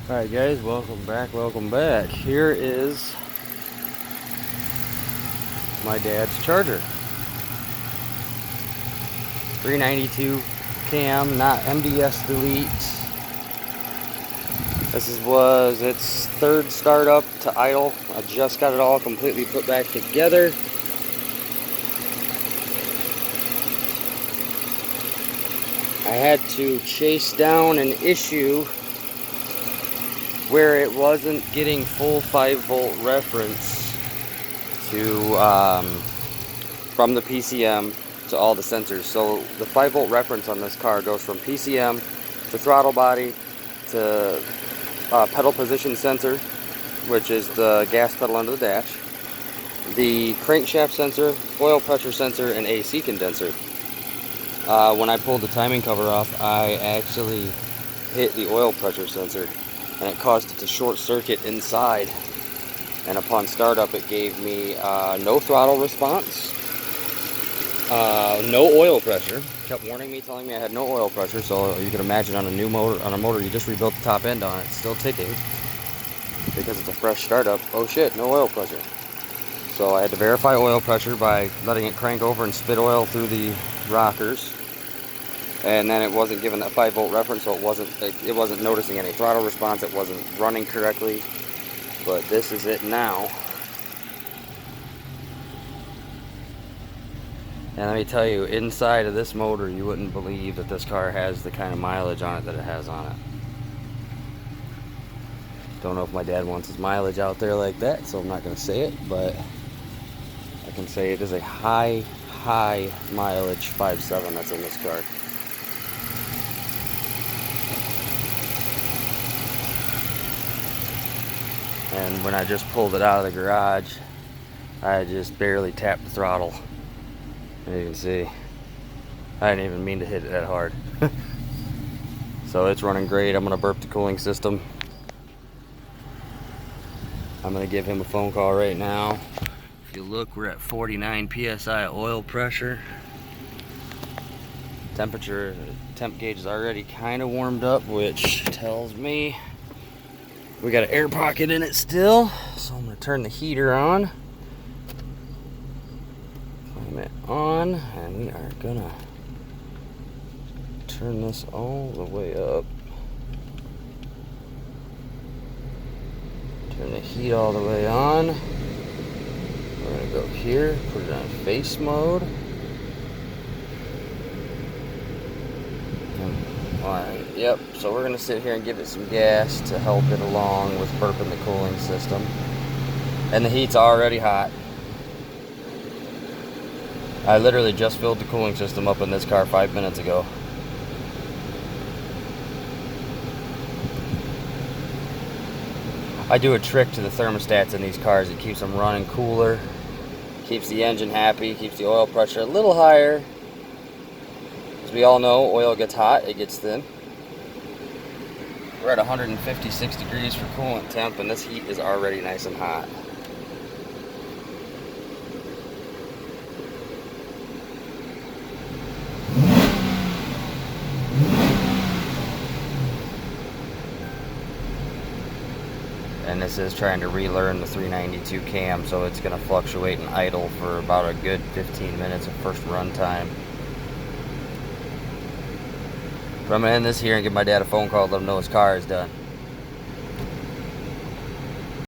Alright guys, welcome back. Here is my dad's Charger. 392 cam, not MDS delete. This was its third startup to idle. I just got it all completely put back together. I had to chase down an issue where it wasn't getting full 5-volt reference to from the PCM to all the sensors. So the 5-volt reference on this car goes from PCM to throttle body to pedal position sensor, which is the gas pedal under the dash, the crankshaft sensor, oil pressure sensor, and AC condenser. When I pulled the timing cover off, I actually hit the oil pressure sensor, and it caused it to short circuit inside. And upon startup, it gave me no throttle response, no oil pressure. Kept warning me, telling me I had no oil pressure. So you can imagine on a new motor, on a motor you just rebuilt the top end on, it's still ticking because it's a fresh startup. Oh shit, no oil pressure. So I had to verify oil pressure by letting it crank over and spit oil through the rockers. And then it wasn't giving that 5-volt reference, so it wasn't noticing any throttle response. It wasn't running correctly. But this is it now. And let me tell you, inside of this motor, you wouldn't believe that this car has the kind of mileage on it that it has on it. Don't know if my dad wants his mileage out there like that, so I'm not going to say it, but I can say it is a high mileage 5.7 that's in this car. And when I just pulled it out of the garage, I just barely tapped the throttle. And you can see, I didn't even mean to hit it that hard. So it's running great. I'm gonna burp the cooling system. I'm gonna give him a phone call right now. If you look, we're at 49 PSI oil pressure. Temperature, temp gauge is already kind of warmed up, which tells me we got an air pocket in it still. So I'm gonna turn the heater on. Climb it on, and we are gonna turn this all the way up. Turn the heat all the way on. We're gonna go here, put it on face mode. Alright, yep, so we're gonna sit here and give it some gas to help it along with burping the cooling system. And the heat's already hot. I literally just filled the cooling system up in this car 5 minutes ago. I do a trick to the thermostats in these cars. It keeps them running cooler, keeps the engine happy, keeps the oil pressure a little higher. As we all know, oil gets hot, it gets thin. We're at 156 degrees for coolant temp, and this heat is already nice and hot. And this is trying to relearn the 392 cam, so it's going to fluctuate and idle for about a good 15 minutes of first run time. But I'm going to end this here and give my dad a phone call, let him know his car is done.